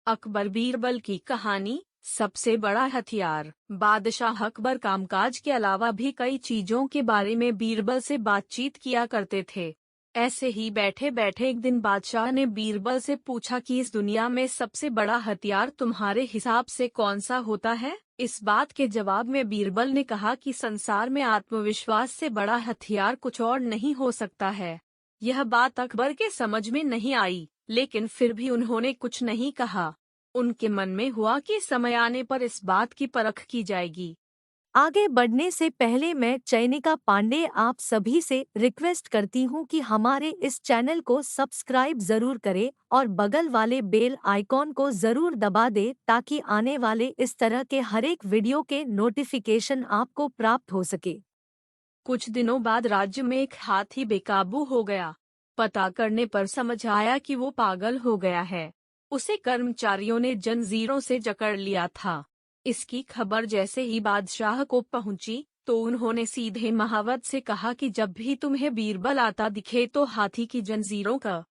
अकबर बीरबल की कहानी। सबसे बड़ा हथियार। बादशाह अकबर कामकाज के अलावा भी कई चीजों के बारे में बीरबल से बातचीत किया करते थे। ऐसे ही बैठे बैठे एक दिन बादशाह ने बीरबल से पूछा कि इस दुनिया में सबसे बड़ा हथियार तुम्हारे हिसाब से कौन सा होता है। इस बात के जवाब में बीरबल ने कहा कि संसार में आत्मविश्वास से बड़ा हथियार कुछ और नहीं हो सकता है। यह बात अकबर के समझ में नहीं आई, लेकिन फिर भी उन्होंने कुछ नहीं कहा। उनके मन में हुआ कि समय आने पर इस बात की परख की जाएगी। आगे बढ़ने से पहले मैं चयनिका पांडे आप सभी से रिक्वेस्ट करती हूं कि हमारे इस चैनल को सब्सक्राइब जरूर करें और बगल वाले बेल आइकॉन को जरूर दबा दें ताकि आने वाले इस तरह के हर एक वीडियो के नोटिफिकेशन आपको प्राप्त हो सके। कुछ दिनों बाद राज्य में एक हाथी बेकाबू हो गया। पता करने पर समझ आया कि वो पागल हो गया है। उसे कर्मचारियों ने जंजीरों से जकड़ लिया था। इसकी खबर जैसे ही बादशाह को पहुंची तो उन्होंने सीधे महावत से कहा कि जब भी तुम्हें बीरबल आता दिखे तो हाथी की जंजीरों का।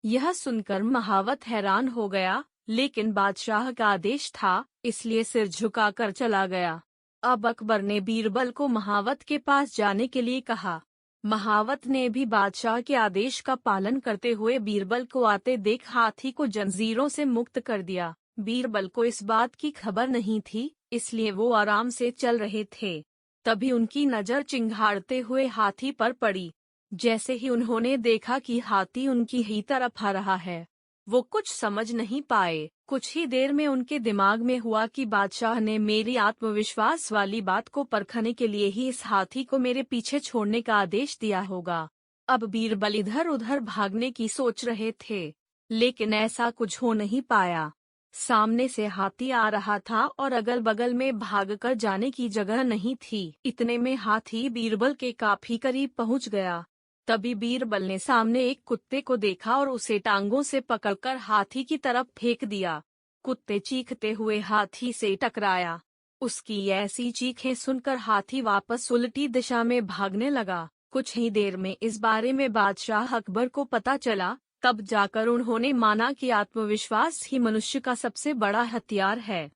यह सुनकर महावत हैरान हो गया, लेकिन बादशाह का आदेश था, इसलिए सिर झुकाकर चला गया। अब अकबर ने बीरबल को महावत के पास जाने के लिए कहा। महावत ने भी बादशाह के आदेश का पालन करते हुए बीरबल को आते देख हाथी को जंजीरों से मुक्त कर दिया। बीरबल को इस बात की खबर नहीं थी, इसलिए वो आराम से चल रहे थे। तभी उनकी नजर चिंघाड़ते हुए हाथी पर पड़ी। जैसे ही उन्होंने देखा कि हाथी उनकी ही तरफ आ रहा है, वो कुछ समझ नहीं पाए। कुछ ही देर में उनके दिमाग में हुआ कि बादशाह ने मेरी आत्मविश्वास वाली बात को परखने के लिए ही इस हाथी को मेरे पीछे छोड़ने का आदेश दिया होगा। अब बीरबल इधर उधर भागने की सोच रहे थे, लेकिन ऐसा कुछ हो नहीं पाया। सामने से हाथी आ रहा था और अगल बगल में भागकर जाने की जगह नहीं थी। इतने में हाथी बीरबल के काफी करीब पहुंच गया। तभी बीरबल ने सामने एक कुत्ते को देखा और उसे टांगों से पकड़कर हाथी की तरफ फेंक दिया। कुत्ते चीखते हुए हाथी से टकराया। उसकी ऐसी चीखें सुनकर हाथी वापस उल्टी दिशा में भागने लगा। कुछ ही देर में इस बारे में बादशाह अकबर को पता चला। तब जाकर उन्होंने माना कि आत्मविश्वास ही मनुष्य का सबसे बड़ा हथियार है।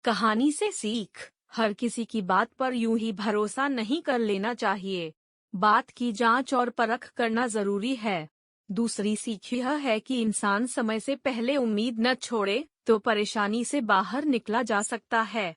कहानी से सीख। हर किसी की बात पर यूं ही भरोसा नहीं कर लेना चाहिए। बात की जांच और परख करना जरूरी है। दूसरी सीख यह है कि इंसान समय से पहले उम्मीद न छोड़े तो परेशानी से बाहर निकला जा सकता है।